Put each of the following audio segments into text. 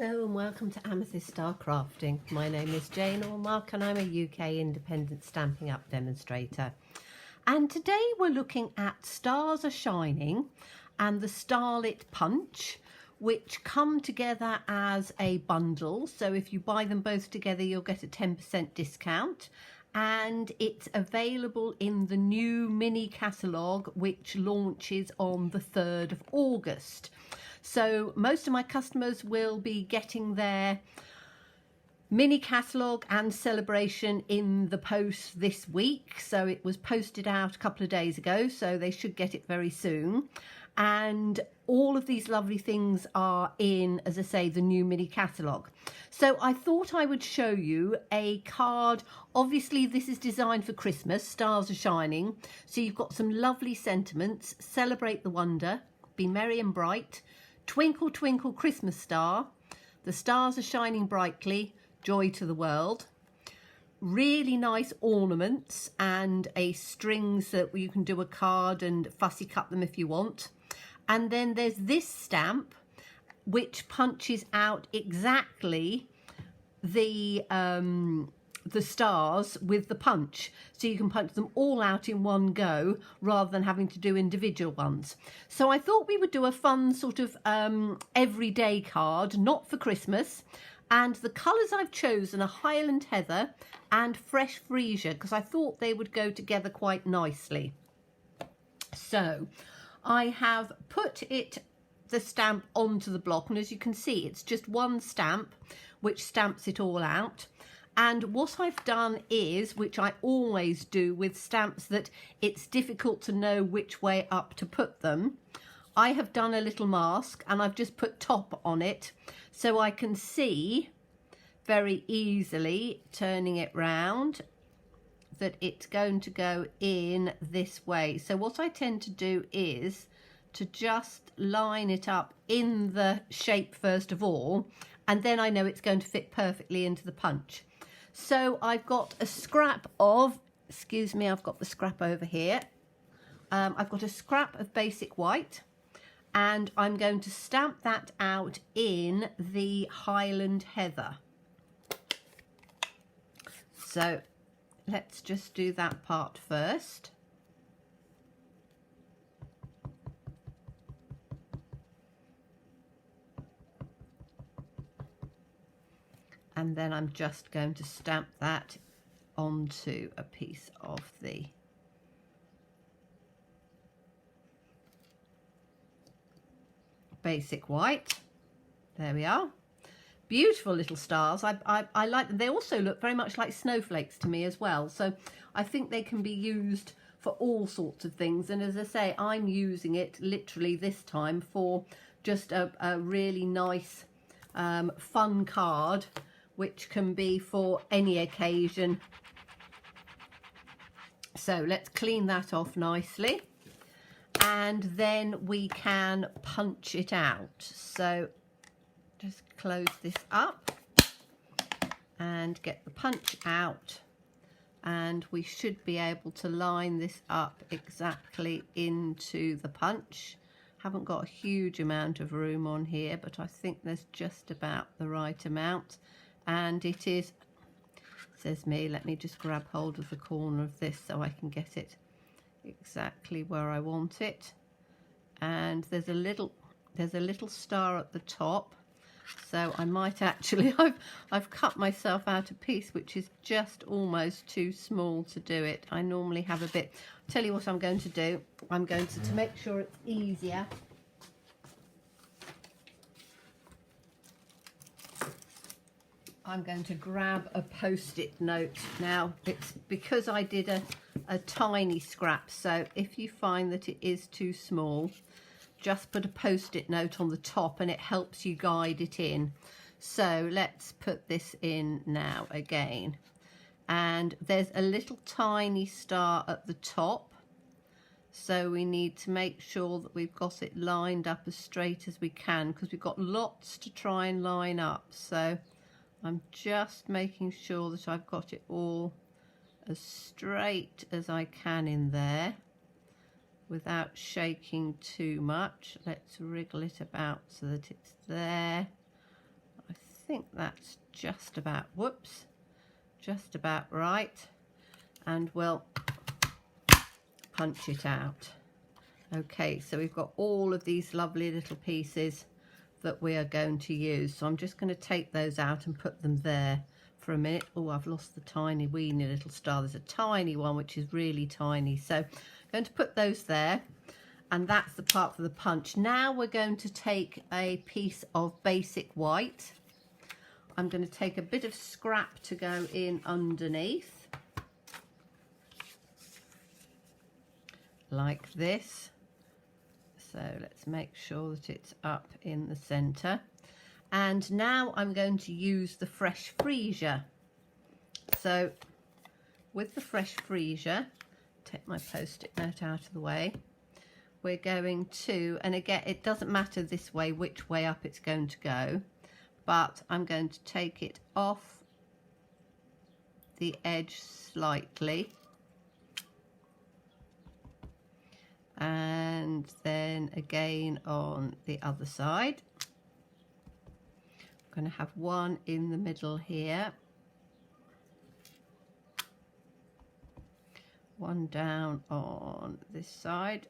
Hello and welcome to Amethyst Star Crafting. My name is Jane Allmark and I'm a UK independent Stampin' Up demonstrator. And today we're looking at Stars Are Shining and the Starlit Punch, which come together as a bundle. So if you buy them both together, you'll get a 10% discount. And it's available in the new mini catalogue, which launches on the 3rd of August. So most of my customers will be getting their mini catalogue and celebration in the post this week. So it was posted out a couple of days ago, so they should get it very soon. And all of these lovely things are in, as I say, the new mini catalogue. So I thought I would show you a card. Obviously this is designed for Christmas, Stars Are Shining. So you've got some lovely sentiments: celebrate the wonder, be merry and bright, twinkle twinkle Christmas star, the stars are shining brightly, joy to the world. Really nice ornaments and a strings that you can do a card and fussy cut them if you want. And then there's this stamp which punches out exactly the stars with the punch, so you can punch them all out in one go rather than having to do individual ones. So I thought we would do a fun sort of everyday card, not for Christmas. And the colours I've chosen are Highland Heather and Fresh Freesia, because I thought they would go together quite nicely. So I have put the stamp onto the block, and as you can see, it's just one stamp which stamps it all out. And what I've done is, which I always do with stamps that it's difficult to know which way up to put them, I have done a little mask and I've just put top on it so I can see very easily, turning it round, that it's going to go in this way. So what I tend to do is to just line it up in the shape first of all, and then I know it's going to fit perfectly into the punch. So I've got a scrap of, excuse me, I've got the scrap over here. I've got a scrap of basic white, and I'm going to stamp that out in the Highland Heather. So let's just do that part first. And then I'm just going to stamp that onto a piece of the basic white. There we are. Beautiful little stars. I like them. They also look very much like snowflakes to me as well. So I think they can be used for all sorts of things. And as I say, I'm using it literally this time for just a really nice fun card, which can be for any occasion. So let's clean that off nicely, and then we can punch it out. So just close this up and get the punch out, and we should be able to line this up exactly into the punch. Haven't got a huge amount of room on here, but I think there's just about the right amount. And it is, says me, let me just grab hold of the corner of this so I can get it exactly where I want it. And there's a little star at the top, so I might actually, I've cut myself out a piece which is just almost too small to do it. I normally have a bit. I'll tell you what I'm going to do. I'm going to make sure it's easier, I'm going to grab a post-it note. Now, it's because I did a tiny scrap, so if you find that it is too small, just put a post-it note on the top and it helps you guide it in. So let's put this in now again. And there's a little tiny star at the top, so we need to make sure that we've got it lined up as straight as we can, because we've got lots to try and line up. So I'm just making sure that I've got it all as straight as I can in there without shaking too much. Let's wriggle it about so that it's there. I think that's just about, whoops, just about right, and we'll punch it out. Okay, so we've got all of these lovely little pieces that we are going to use. So I'm just going to take those out and put them there for a minute. Oh, I've lost the tiny weeny little star. There's a tiny one which is really tiny. So I'm going to put those there, and that's the part for the punch. Now we're going to take a piece of basic white. I'm going to take a bit of scrap to go in underneath, like this. So let's make sure that it's up in the center. And now I'm going to use the fresh freesia. So with the fresh freesia, take my post-it note out of the way. We're going to, and again, it doesn't matter this way, which way up it's going to go, but I'm going to take it off the edge slightly. And then again on the other side. I'm going to have one in the middle here, one down on this side,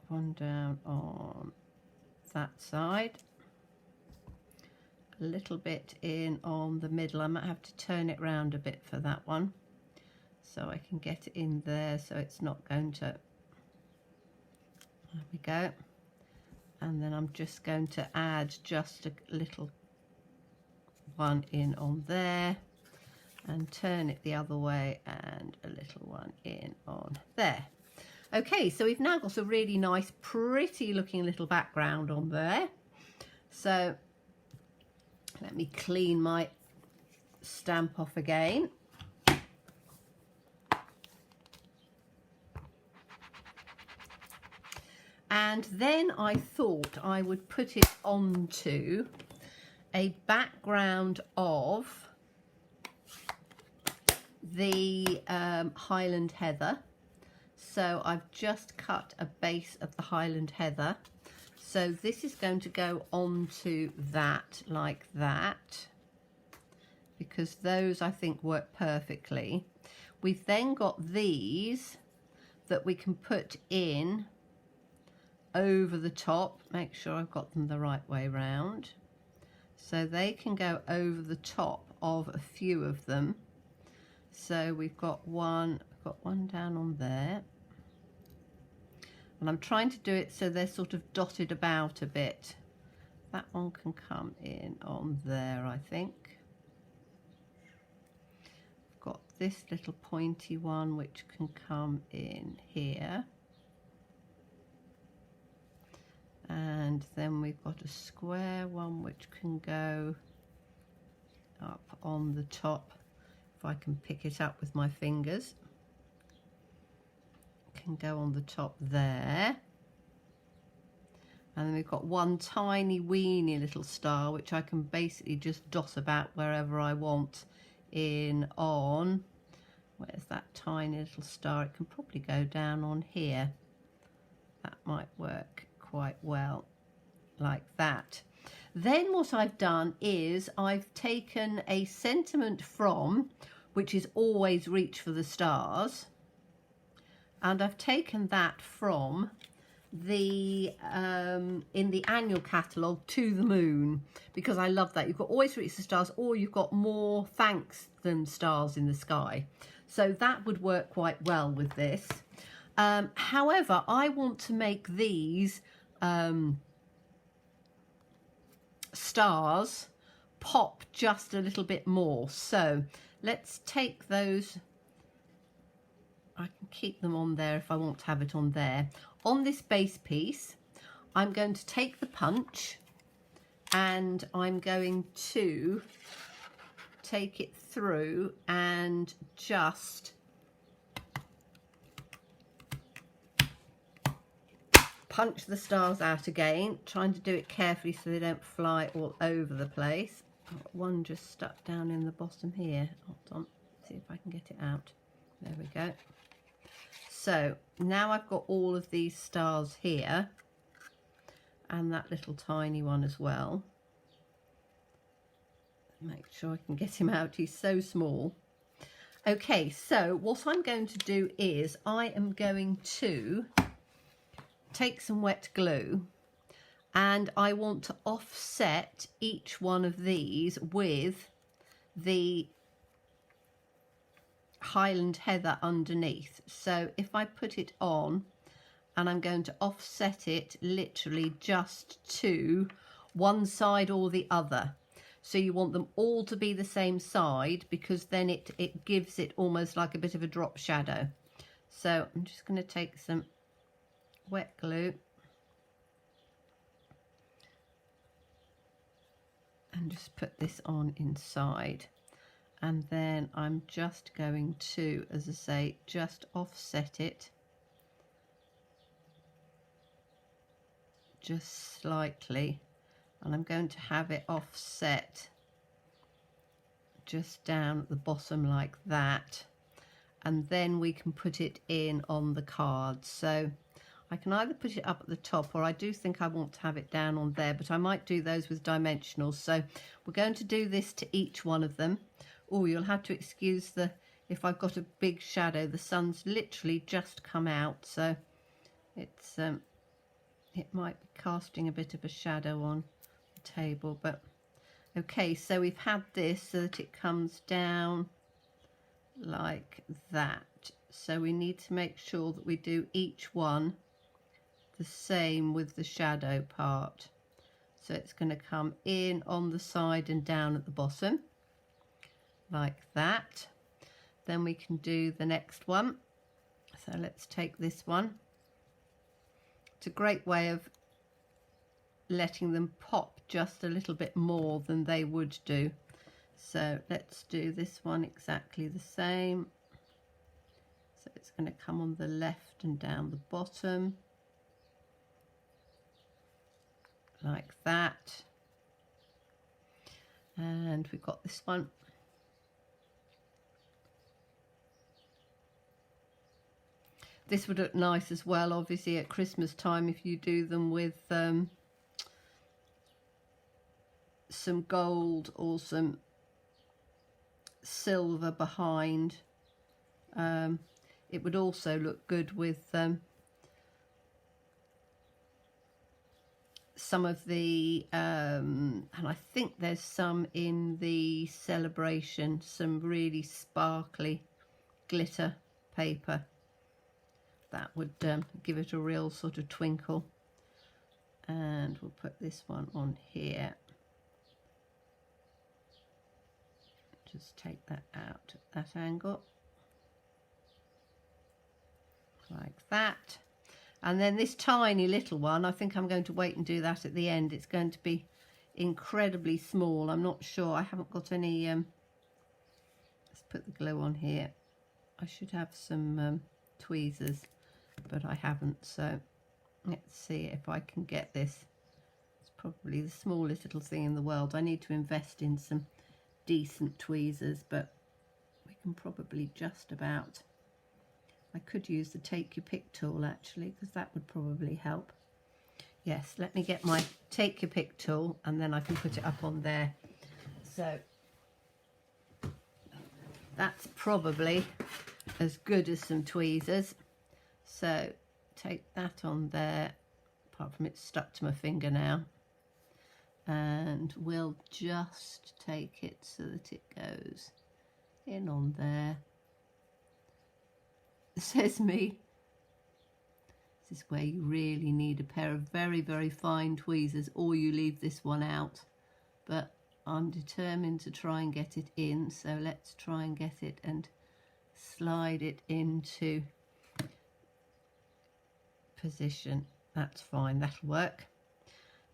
one down on that side, a little bit in on the middle. I might have to turn it round a bit for that one, so I can get it in there so it's not going to, there we go. And then I'm just going to add just a little one in on there and turn it the other way and a little one in on there. Okay, so we've now got a really nice, pretty looking little background on there. So let me clean my stamp off again. And then I thought I would put it onto a background of the Highland Heather. So I've just cut a base of the Highland Heather. So this is going to go onto that like that, because those I think work perfectly. We've then got these that we can put in over the top. Make sure I've got them the right way round, so they can go over the top of a few of them. So we've got one, I've got one down on there, and I'm trying to do it so they're sort of dotted about a bit. That one can come in on there, I think. I've got this little pointy one which can come in here. And then we've got a square one which can go up on the top, if I can pick it up with my fingers. It can go on the top there. And then we've got one tiny weeny little star which I can basically just dot about wherever I want in on. Where's that tiny little star? It can probably go down on here. That might work quite well, like that. Then what I've done is I've taken a sentiment from, which is always reach for the stars, and I've taken that from the in the annual catalogue, To the Moon, because I love that. You've got always reach the stars, or you've got more thanks than stars in the sky. So that would work quite well with this. However, I want to make these stars pop just a little bit more. So let's take those. I can keep them on there if I want to have it on there. On this base piece, I'm going to take the punch and I'm going to take it through and just punch the stars out again, trying to do it carefully so they don't fly all over the place. I've got one just stuck down in the bottom here. Hold on, see if I can get it out. There we go. So now I've got all of these stars here, and that little tiny one as well. Make sure I can get him out, he's so small. Okay, so what I'm going to do is I am going to take some wet glue, and I want to offset each one of these with the Highland Heather underneath. So if I put it on, and I'm going to offset it literally just to one side or the other. So you want them all to be the same side, because then it gives it almost like a bit of a drop shadow. So I'm just going to take some wet glue and just put this on inside. And then I'm just going to, as I say, just offset it just slightly, and I'm going to have it offset just down at the bottom like that, and then we can put it in on the card. So I can either put it up at the top, or I do think I want to have it down on there, but I might do those with dimensionals. So we're going to do this to each one of them. Oh, you'll have to excuse if I've got a big shadow, the sun's literally just come out, so it's it might be casting a bit of a shadow on the table. But okay, so we've had this so that it comes down like that. So we need to make sure that we do each one the same with the shadow part. So it's going to come in on the side and down at the bottom like that. Then we can do the next one. So let's take this one. It's a great way of letting them pop just a little bit more than they would do. So let's do this one exactly the same. So it's going to come on the left and down the bottom like that. And we've got this one. This would look nice as well, obviously, at Christmas time if you do them with some gold or some silver behind. It would also look good with some of the, and I think there's some in the celebration, some really sparkly glitter paper. That would give it a real sort of twinkle. And we'll put this one on here. Just take that out at that angle. Like that. And then this tiny little one, I think I'm going to wait and do that at the end. It's going to be incredibly small. I'm not sure. I haven't got any... let's put the glue on here. I should have some tweezers, but I haven't, so let's see if I can get this. It's probably the smallest little thing in the world. I need to invest in some decent tweezers, but we can probably just about. I could use the take your pick tool actually, because that would probably help. Yes, let me get my take your pick tool and then I can put it up on there. So that's probably as good as some tweezers. So take that on there, apart from it's stuck to my finger now, and we'll just take it so that it goes in on there. Says me, this is where you really need a pair of very, very fine tweezers, or you leave this one out. But I'm determined to try and get it in, so let's try and get it and slide it into position. That's fine, that'll work.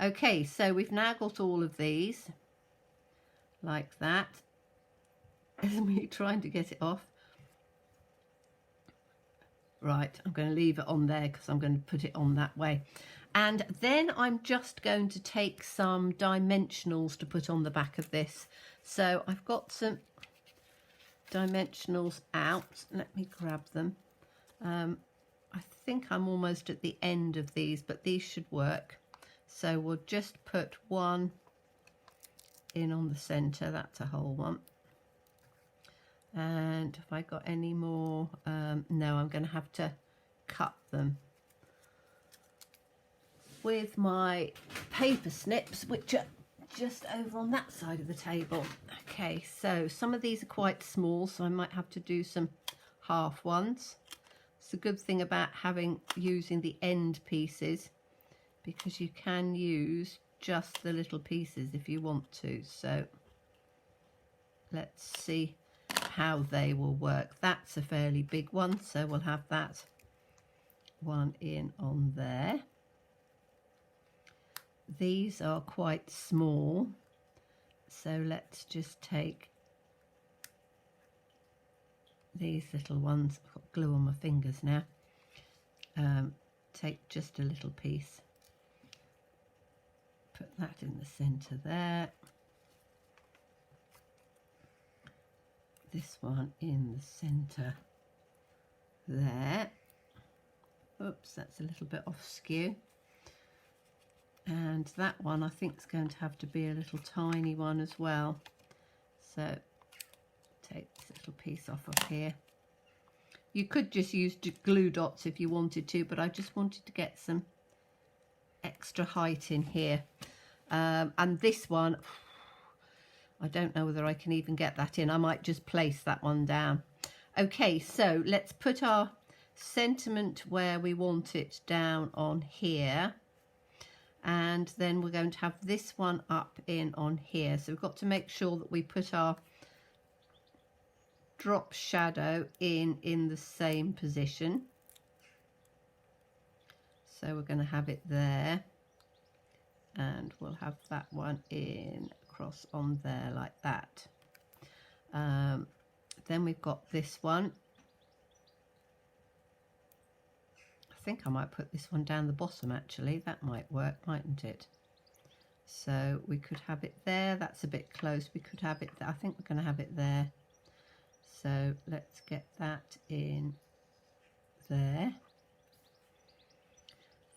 Okay, so we've now got all of these like that. Is me trying to get it off. Right, I'm going to leave it on there because I'm going to put it on that way. And then I'm just going to take some dimensionals to put on the back of this. So I've got some dimensionals out. Let me grab them. I think I'm almost at the end of these, but these should work. So we'll just put one in on the centre. That's a whole one. And have I got any more? No, I'm going to have to cut them with my paper snips, which are just over on that side of the table. Okay, so some of these are quite small, so I might have to do some half ones. It's a good thing about using the end pieces, because you can use just the little pieces if you want to. So let's see how they will work. That's a fairly big one, so we'll have that one in on there. These are quite small, so let's just take these little ones. I've got glue on my fingers now. Take just a little piece, put that in the centre there, this one in the centre there. Oops, that's a little bit off skew. And that one I think is going to have to be a little tiny one as well. So take this little piece off of here. You could just use glue dots if you wanted to, but I just wanted to get some extra height in here. And this one, I don't know whether I can even get that in. I might just place that one down. Okay, so let's put our sentiment where we want it down on here. And then we're going to have this one up in on here. So we've got to make sure that we put our drop shadow in the same position. So we're going to have it there, and we'll have that one in across on there like that. Then we've got this one. I think I might put this one down the bottom actually. That might work, mightn't it? So we could have it there. That's a bit close. We could have it there. I think we're going to have it there. So let's get that in there.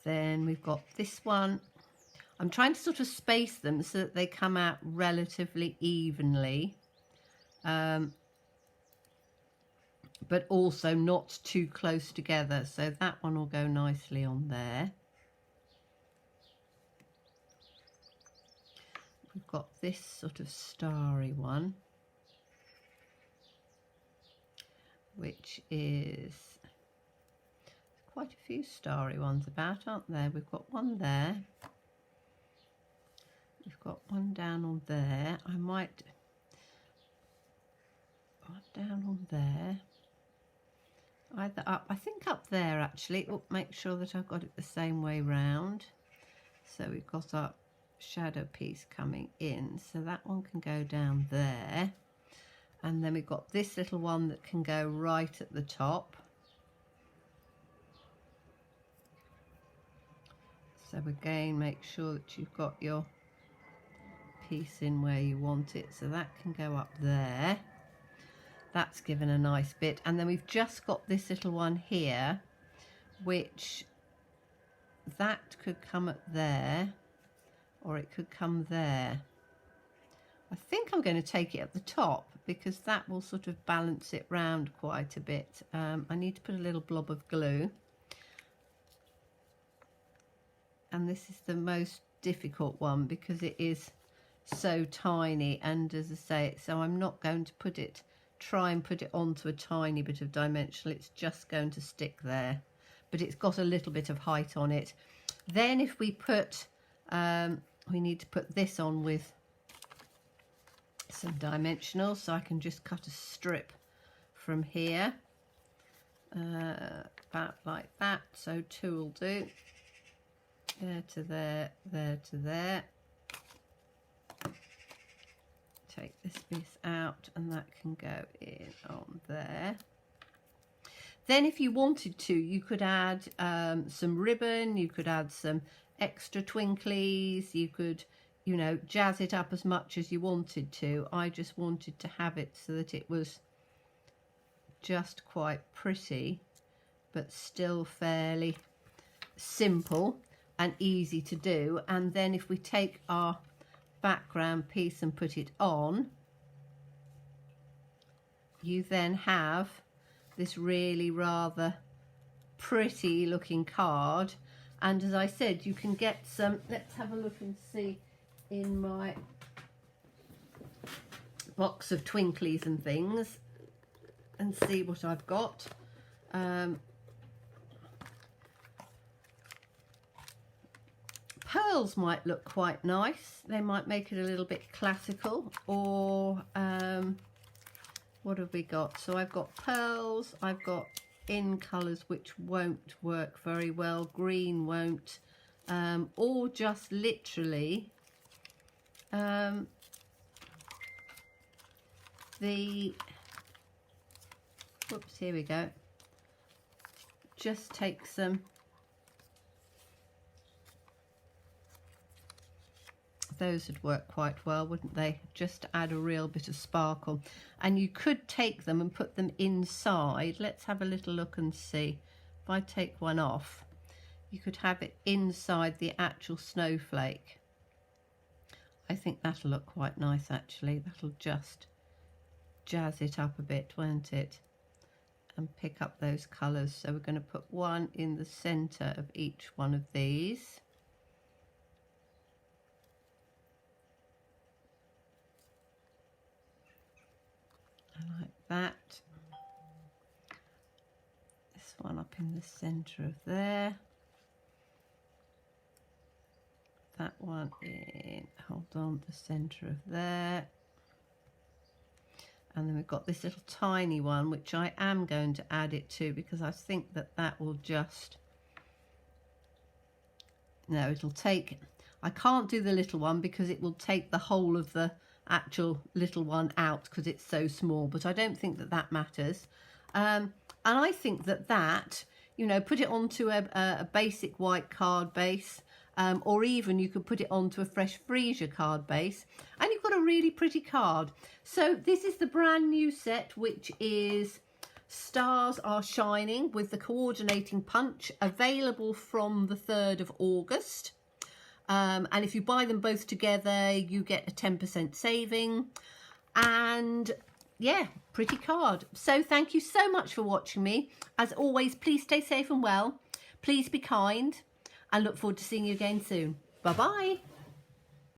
Then we've got this one. I'm trying to sort of space them so that they come out relatively evenly. But also not too close together, so that one will go nicely on there. We've got this sort of starry one, which is quite a few starry ones about, aren't there? We've got one there, we've got one down on there. I might one down on there. Either up, I think up there actually. Oh, make sure that I've got it the same way round. So we've got our shadow piece coming in, so that one can go down there. And then we've got this little one that can go right at the top. So again, make sure that you've got your piece in where you want it. So that can go up there. That's given a nice bit. And then we've just got this little one here, which that could come at there, or it could come there. I think I'm going to take it at the top because that will sort of balance it round quite a bit. I need to put a little blob of glue. And this is the most difficult one because it is so tiny, and as I say, so I'm not going to try and put it onto a tiny bit of dimensional. It's just going to stick there, but it's got a little bit of height on it. Then if we put we need to put this on with some dimensionals, so I can just cut a strip from here about like that. So two will do, there to there, there to there. Take this piece out and that can go in on there. Then if you wanted to, you could add some ribbon, you could add some extra twinklies, you could, you know, jazz it up as much as you wanted to. I just wanted to have it so that it was just quite pretty, but still fairly simple and easy to do. And then if we take our background piece and put it on, you then have this really rather pretty looking card. And as I said, you can get some, let's have a look and see in my box of twinklies and things and see what I've got. Pearls might look quite nice. They might make it a little bit classical. Or what have we got? So I've got pearls, I've got in colours which won't work very well, green won't, or just literally whoops, here we go, just take some, those would work quite well, wouldn't they? Just to add a real bit of sparkle. And you could take them and put them inside. Let's have a little look and see. If I take one off, you could have it inside the actual snowflake. I think that'll look quite nice actually. That'll just jazz it up a bit, won't it? And pick up those colours. So we're going to put one in the centre of each one of these. Like that. This one up in the centre of there. That one in, hold on, the centre of there. And then we've got this little tiny one, which I am going to add it to because I think that that will just, no, it'll take, I can't do the little one because it will take the whole of the actual little one out because it's so small, but I don't think that that matters. And I think that that, you know, put it onto a basic white card base, or even you could put it onto a fresh freesia card base and you've got a really pretty card. So this is the brand new set, which is Stars Are Shining with the coordinating punch, available from the 3rd of August. And if you buy them both together, you get a 10% saving. And yeah, pretty card. So thank you so much for watching me. As always, please stay safe and well. Please be kind. I look forward to seeing you again soon. Bye-bye.